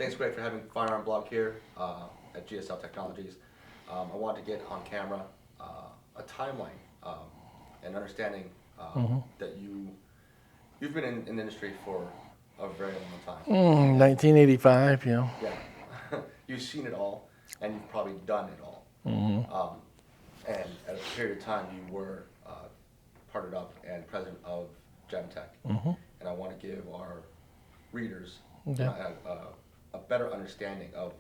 Thanks, Greg, for having Firearm Blog here at GSL Technologies. I wanted to get on camera a timeline and understanding that you've been in the industry for a very long time. 1985, yeah. Yeah, you've seen it all, and you've probably done it all. And at a period of time, you were partnered up and president of Gemtech. And I want to give our readers a better understanding of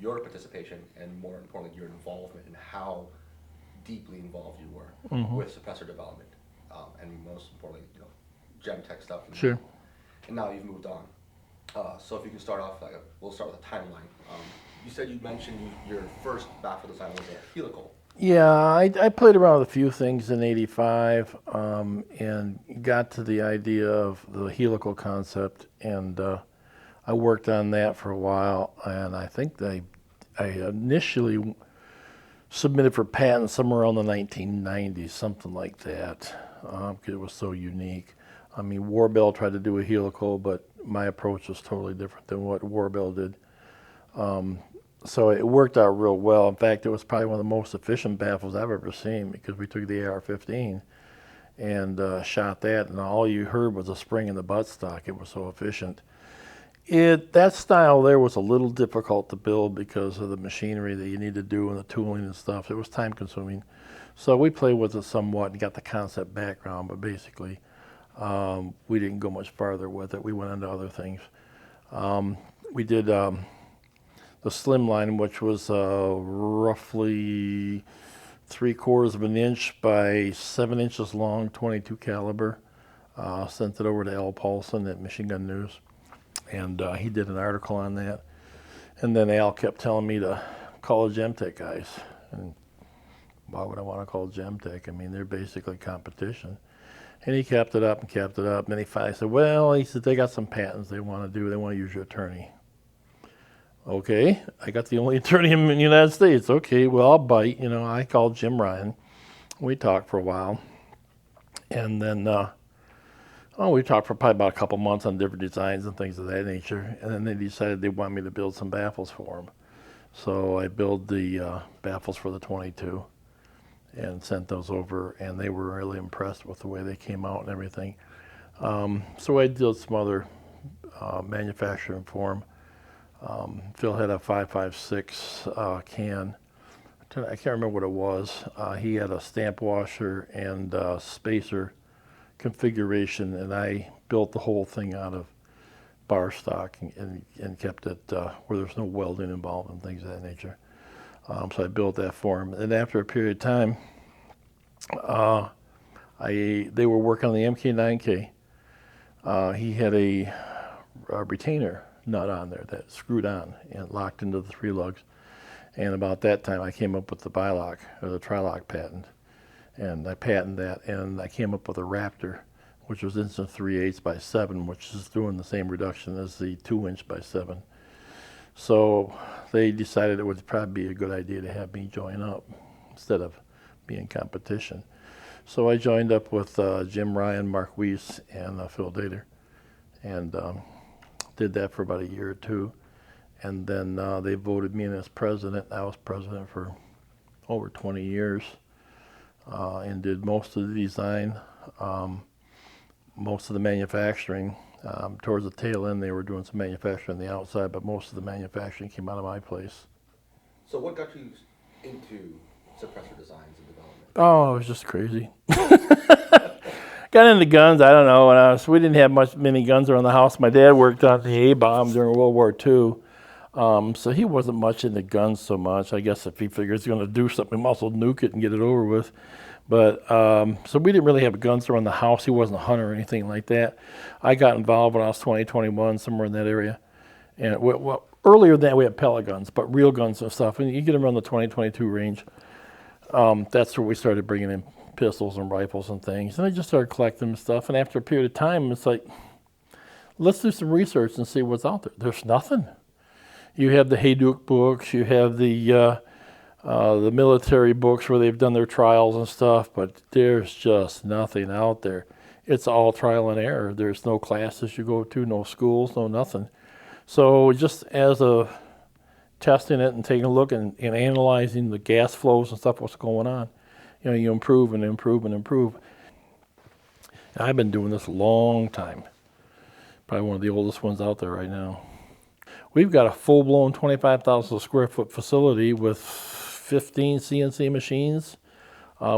your participation and, more importantly, your involvement and how deeply involved you were with suppressor development, and most importantly, Gemtech stuff. Sure. And now you've moved on. So if you can start off, we'll start with a timeline. You mentioned your first baffle design was a helical. Yeah, I played around with a few things in '85 and got to the idea of the helical concept, and I worked on that for a while, and I think I initially submitted for patent somewhere around the 1990s, something like that, because it was so unique. I mean, Warbell tried to do a helical, but my approach was totally different than what Warbell did. So it worked out real well. In fact, it was probably one of the most efficient baffles I've ever seen, because we took the AR-15 and shot that, and all you heard was a spring in the buttstock. It was so efficient. That style there was a little difficult to build because of the machinery that you need to do and the tooling and stuff. It was time consuming. So we played with it somewhat and got the concept background, but basically we didn't go much farther with it. We went into other things. We did the slimline, which was roughly 3/4 of an inch by 7 inches long, 22 caliber. Sent it over to Al Paulson at Machine Gun News, and he did an article on that. And then Al kept telling me to call the Gemtech guys. And why would I want to call Gemtech? I mean, they're basically competition. And he kept it up and kept it up. And then he finally said, well, he said, they got some patents they want to do. They want to use your attorney. Okay, I got the only attorney in the United States. Okay, well, I'll bite. I called Jim Ryan. We talked for a while. And then we talked for probably about a couple months on different designs and things of that nature. And then they decided they wanted me to build some baffles for them. So I built the baffles for the 22 and sent those over, and they were really impressed with the way they came out and everything. So I did some other manufacturing for them. Phil had a 5.56 can. I can't remember what it was. He had a stamp washer and spacer configuration, and I built the whole thing out of bar stock and kept it where there's no welding involved and things of that nature. So I built that for him. And after a period of time, they were working on the MK9K. He had a retainer nut on there that screwed on and locked into the 3 lugs. And about that time, I came up with the bilock, or the tri-lock patent. And I patented that, and I came up with a Raptor, which was instant 3/8 by 7, which is doing the same reduction as the 2-inch by 7. So they decided it would probably be a good idea to have me join up instead of being competition. So I joined up with Jim Ryan, Mark Weiss, and Phil Dater, and did that for about a year or two. And then they voted me in as president. I was president for over 20 years and did most of the design, most of the manufacturing. Towards the tail end, they were doing some manufacturing on the outside, but most of the manufacturing came out of my place. So what got you into suppressor designs and development? Oh, it was just crazy. Got into guns, I don't know. We didn't have many guns around the house. My dad worked on the A-bomb during World War II. So he wasn't much into guns so much. I guess if he figures he's going to do something, he might as well nuke it and get it over with. But so we didn't really have guns around the house. He wasn't a hunter or anything like that. I got involved when I was 20, 21, somewhere in that area. And earlier than that, we had pellet guns, but real guns and stuff. And you get them around the 20, 22 range. That's where we started bringing in pistols and rifles and things. And I just started collecting stuff. And after a period of time, it's like, let's do some research and see what's out there. There's nothing. You have the Hayduke books, you have the military books where they've done their trials and stuff, but there's just nothing out there. It's all trial and error. There's no classes you go to, no schools, no nothing. So just as a testing it and taking a look and analyzing the gas flows and stuff, what's going on, you improve and improve and improve. And I've been doing this a long time. Probably one of the oldest ones out there right now. We've got a full-blown 25,000 square foot facility with 15 CNC machines.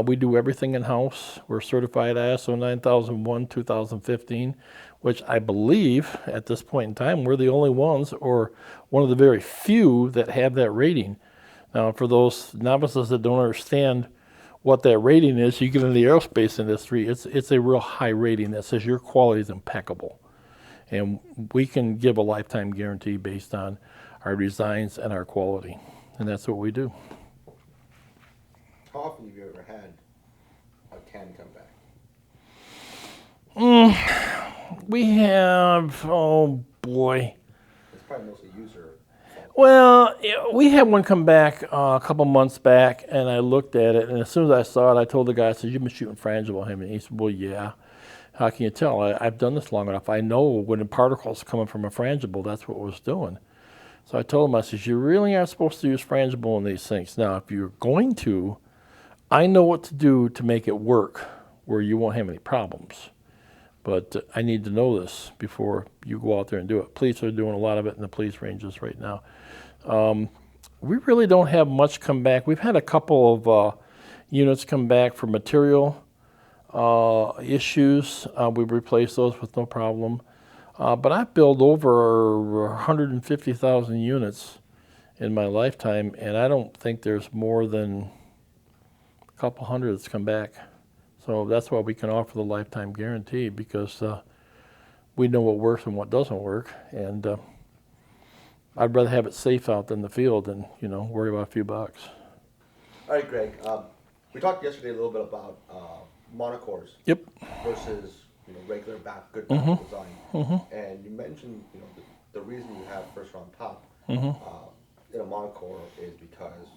We do everything in-house. We're certified ISO 9001 2015, which I believe at this point in time we're the only ones, or one of the very few, that have that rating. Now, for those novices that don't understand what that rating is, you get into the aerospace industry, it's a real high rating that says your quality is impeccable. And we can give a lifetime guarantee based on our designs and our quality. And that's what we do. How often have you ever had a can come back? We have, oh boy. It's probably mostly user. Well, we had one come back a couple months back, and I looked at it, and as soon as I saw it, I told the guy, I said, "You've been shooting frangible on him." And he said, "Well, yeah. How can you tell? I've done this long enough. I know when a particle's coming from a frangible, that's what it was doing." So I told him, I said, "You really aren't supposed to use frangible in these things. Now, if you're going to, I know what to do to make it work where you won't have any problems. But I need to know this before you go out there and do it." Police are doing a lot of it in the police ranges right now. We really don't have much come back. We've had a couple of units come back for material issues. We've replaced those with no problem. But I've built over 150,000 units in my lifetime, and I don't think there's more than a couple hundred that's come back. So that's why we can offer the lifetime guarantee, because we know what works and what doesn't work. And I'd rather have it safe out than the field than, worry about a few bucks. All right, Greg. We talked yesterday a little bit about monocores. Yep. Versus regular good baffle design. And you mentioned the reason you have first round pop in a monocore is because.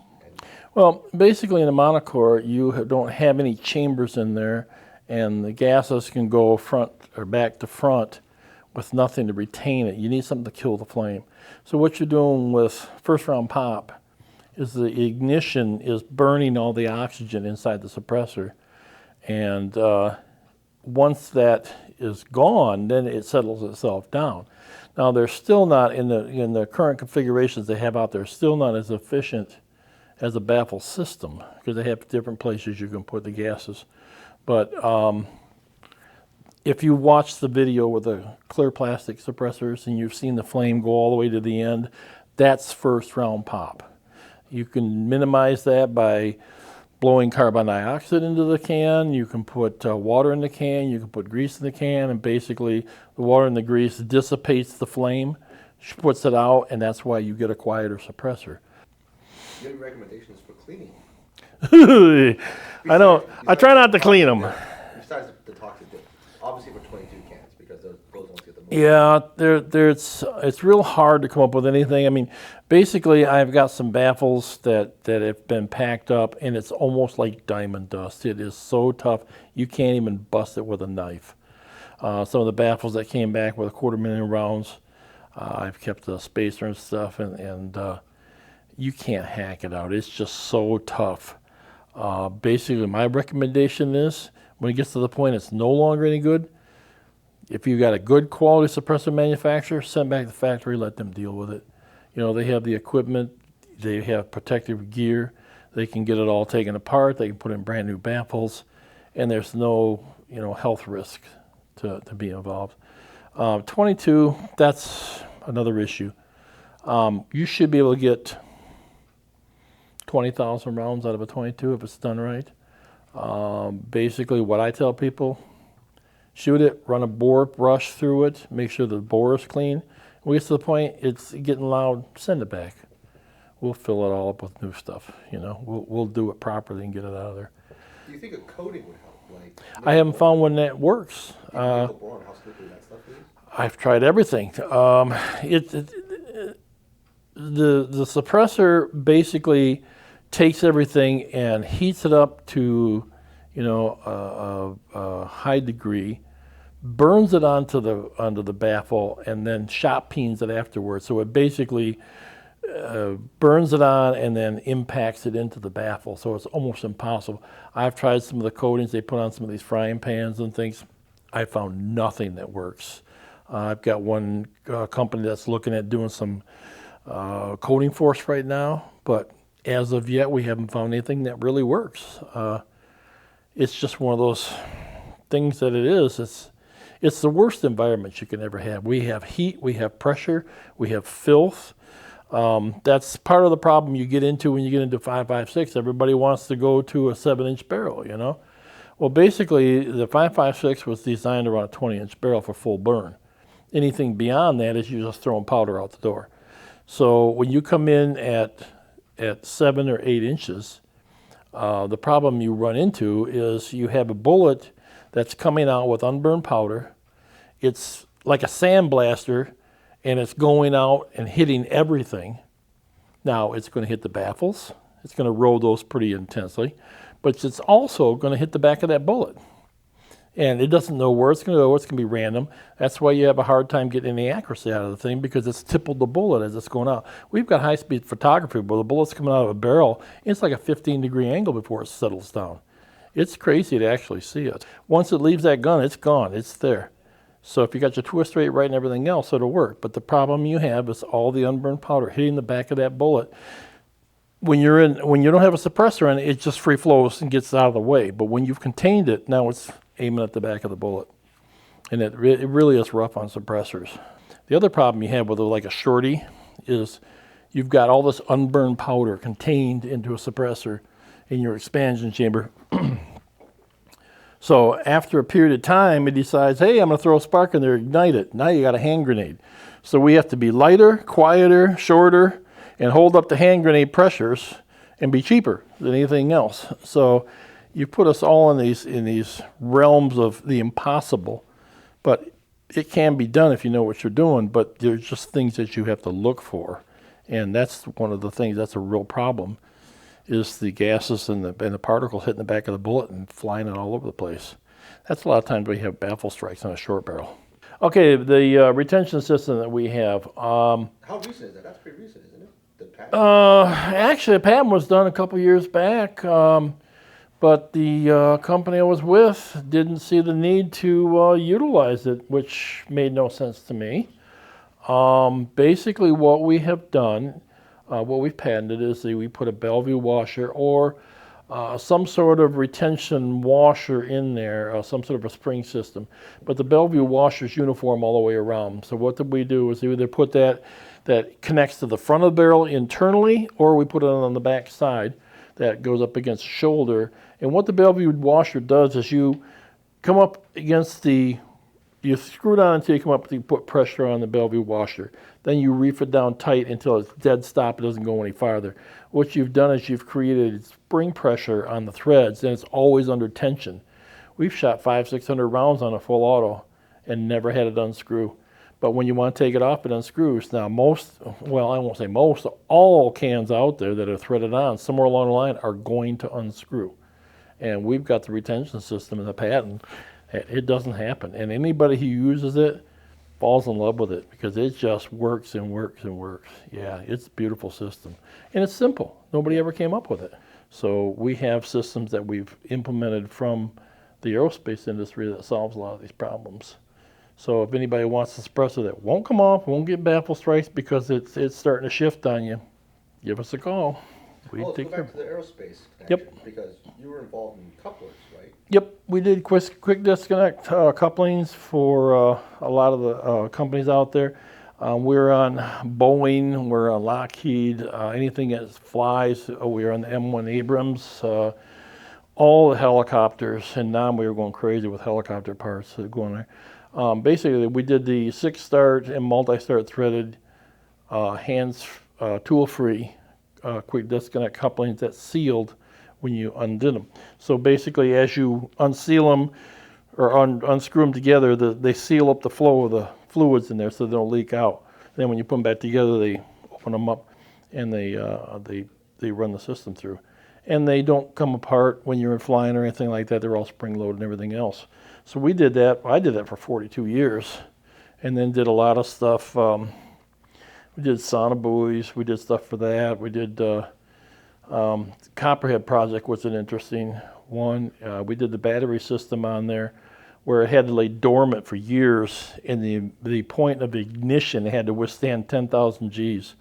Well, basically in a monocore, you don't have any chambers in there, and the gases can go front or back to front with nothing to retain it. You need something to kill the flame. So what you're doing with first round pop is the ignition is burning all the oxygen inside the suppressor, and once that is gone, then it settles itself down. Now they're still not in the current configurations they have out there, still not as efficient as a baffle system, because they have different places you can put the gases. But if you watch the video with the clear plastic suppressors and you've seen the flame go all the way to the end, that's first round pop. You can minimize that by blowing carbon dioxide into the can. You can put water in the can, you can put grease in the can, and basically the water and the grease dissipates the flame, puts it out, and that's why you get a quieter suppressor. Do you have any recommendations for cleaning? I know. I try not to clean them. Besides the toxic dip, obviously for 22 cans, because those ones get the most. Yeah, it's real hard to come up with anything. I mean, basically, I've got some baffles that have been packed up, and it's almost like diamond dust. It is so tough, you can't even bust it with a knife. Some of the baffles that came back with 250,000 rounds, I've kept the spacer and stuff, and you can't hack it out. It's just so tough. Basically, my recommendation is, when it gets to the point it's no longer any good, if you got a good quality suppressor manufacturer, send back to the factory, let them deal with it. They have the equipment, they have protective gear, they can get it all taken apart, they can put in brand new baffles, and there's no health risk to be involved. 22, that's another issue. You should be able to get 20,000 rounds out of a 22 if it's done right. Basically, what I tell people, shoot it, run a bore brush through it, make sure the bore is clean. When it gets to the point it's getting loud, send it back. We'll fill it all up with new stuff. We'll do it properly and get it out of there. Do you think a coating would help? I haven't found one that works. How slippery that stuff is? I've tried everything. The suppressor basically takes everything and heats it up to a high degree, burns it onto the baffle, and then shot peens it afterwards. So it basically burns it on and then impacts it into the baffle. So it's almost impossible. I've tried some of the coatings they put on some of these frying pans and things. I found nothing that works. I've got one company that's looking at doing some coating for us right now, but as of yet, we haven't found anything that really works. It's just one of those things that it is. It's the worst environment you can ever have. We have heat, we have pressure, we have filth. That's part of the problem you get into when you get into 5.56. Everybody wants to go to a 7-inch barrel, you know. Well, basically, the 5.56 was designed around a 20-inch barrel for full burn. Anything beyond that is you're just throwing powder out the door. So when you come in at 7 or 8 inches, the problem you run into is you have a bullet that's coming out with unburned powder. It's like a sandblaster, and it's going out and hitting everything. Now, it's going to hit the baffles. It's going to roll those pretty intensely, but it's also going to hit the back of that bullet. And it doesn't know where it's going to go. It's going to be random. That's why you have a hard time getting any accuracy out of the thing, because it's tippled the bullet as it's going out. We've got high-speed photography where the bullet's coming out of a barrel. It's like a 15-degree angle before it settles down. It's crazy to actually see it. Once it leaves that gun, it's gone. It's there. So if you got your twist rate right and everything else, it'll work. But the problem you have is all the unburned powder hitting the back of that bullet. When you don't have a suppressor in it, it just free flows and gets out of the way. But when you've contained it, now it's aiming at the back of the bullet. And it really is rough on suppressors. The other problem you have with like a shorty is you've got all this unburned powder contained into a suppressor in your expansion chamber. So after a period of time, it decides, hey, I'm going to throw a spark in there, ignite it. Now you got a hand grenade. So we have to be lighter, quieter, shorter, and hold up the hand grenade pressures and be cheaper than anything else. So you put us all in these realms of the impossible. But it can be done if you know what you're doing, but there's just things that you have to look for. And that's one of the things that's a real problem, is the gases and the particles hitting the back of the bullet and flying it all over the place. That's a lot of times we have baffle strikes on a short barrel. Okay, the retention system that we have. How recent is that? That's pretty recent, isn't it? The patent? Actually, a patent was done a couple years back, but the company I was with didn't see the need to utilize it, which made no sense to me. Basically, what we have done, what we've patented is that we put a Bellevue washer or some sort of retention washer in there, some sort of a spring system. But the Bellevue washer is uniform all the way around. So what we do is we either put that connects to the front of the barrel internally, or we put it on the back side that goes up against the shoulder. And what the Bellevue washer does is you come up against you screw it on until you come up, you put pressure on the Bellevue washer. Then you reef it down tight until it's dead stop, it doesn't go any farther. What you've done is you've created spring pressure on the threads, and it's always under tension. We've shot 500-600 rounds on a full auto and never had it unscrew. But when you want to take it off, it unscrews. Now all cans out there that are threaded on, somewhere along the line, are going to unscrew. And we've got the retention system in the patent. It doesn't happen. And anybody who uses it falls in love with it because it just works and works and works. Yeah, it's a beautiful system. And it's simple. Nobody ever came up with it. So we have systems that we've implemented from the aerospace industry that solves a lot of these problems. So if anybody wants a suppressor that won't come off, won't get baffle strikes because it's starting to shift on you, give us a call. Let's go back to the aerospace connection. Yep. Because you were involved in couplers, right? Yep, we did quick disconnect couplings for a lot of the companies out there. We're on Boeing, we're on Lockheed, anything that flies. We're on the M1 Abrams, all the helicopters, and now we were going crazy with helicopter parts going there. Basically, we did the 6-start and multi-start threaded, tool-free quick disconnect couplings that sealed when you undid them. So basically, as you unseal them or unscrew them together, they seal up the flow of the fluids in there so they don't leak out. And then when you put them back together, they open them up and they run the system through. and they don't come apart when you're flying or anything like that. They're all spring-loaded and everything else. So we did that. I did that for 42 years, and then did a lot of stuff. We did sonobuoys. We did stuff for that. We did Copperhead project was an interesting one. We did the battery system on there, where it had to lay dormant for years, and the point of ignition had to withstand 10,000 Gs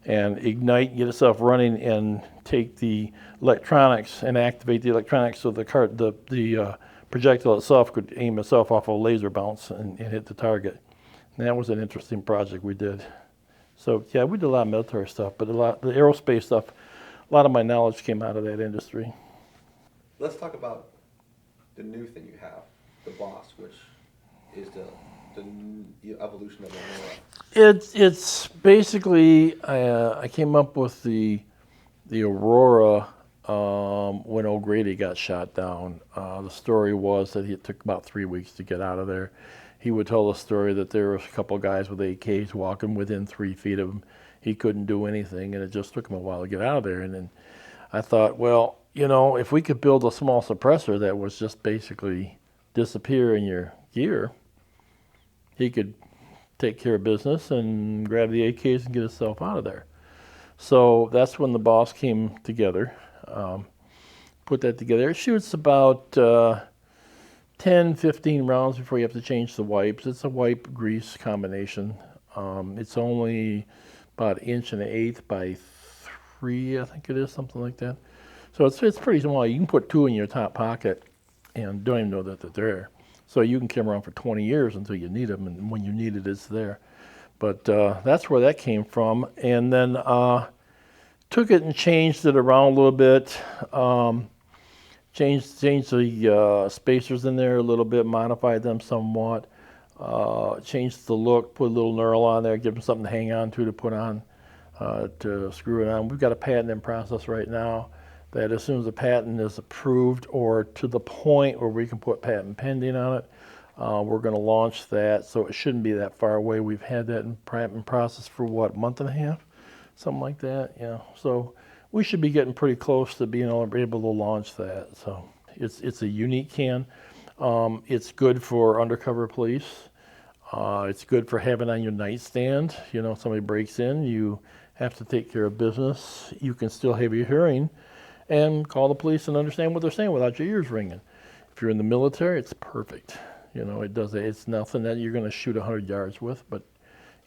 and ignite, get itself running, and take the electronics and activate the electronics so the projectile itself could aim itself off a laser bounce and hit the target. And that was an interesting project we did. So yeah, we did a lot of military stuff, but the aerospace stuff, a lot of my knowledge came out of that industry. Let's talk about the new thing you have, the Boss, which is the evolution of Aurora. It's basically I came up with the Aurora when O'Grady got shot down. The story was that it took about 3 weeks to get out of there. He would tell the story that there was a couple of guys with AKs walking within 3 feet of him. He couldn't do anything, and it just took him a while to get out of there. And then I thought, well, you know, if we could build a small suppressor that was just basically disappear in your gear, he could take care of business and grab the AKs and get himself out of there. So that's when the Boss came together. Put that together. It shoots about 10, 15 rounds before you have to change the wipes. It's a wipe grease combination. It's only about 1.125 inches by 3, I think it is, something like that. So it's pretty small. You can put 2 in your top pocket and don't even know that they're there. So you can carry them around for 20 years until you need them, and when you need it, it's there. But that's where that came from. And then took it and changed it around a little bit. Changed the spacers in there a little bit, modified them somewhat. Changed the look, put a little knurl on there, give them something to hang on to put on, to screw it on. We've got a patent in process right now that as soon as the patent is approved or to the point where we can put patent pending on it, we're going to launch that. So it shouldn't be that far away. We've had that in patent process for what, a month and a half? Something like that, yeah. So we should be getting pretty close to being able to launch that. So it's a unique can. It's good for undercover police. It's good for having on your nightstand. You know, if somebody breaks in, you have to take care of business. You can still have your hearing and call the police and understand what they're saying without your ears ringing. If you're in the military, it's perfect. You know, it's nothing that you're going to shoot 100 yards with, but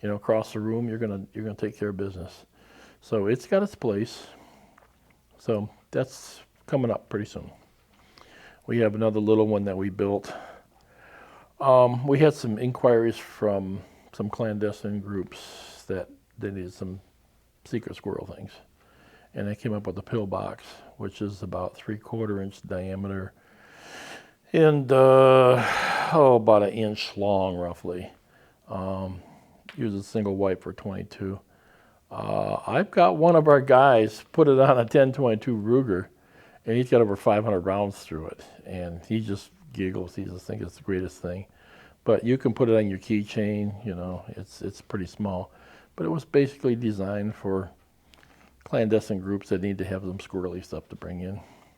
you know, across the room, you're going to take care of business. So it's got its place. So that's coming up pretty soon. We have another little one that we built. We had some inquiries from some clandestine groups that they needed some secret squirrel things. And they came up with a pillbox, which is about 3/4 inch diameter and about 1 inch long roughly. Use a single wipe for 22. I've got one of our guys put it on a 10-22 Ruger, and he's got over 500 rounds through it, and he just giggles. He just thinks it's the greatest thing. But you can put it on your keychain. You know, it's pretty small, but it was basically designed for clandestine groups that need to have some squirrely stuff to bring in.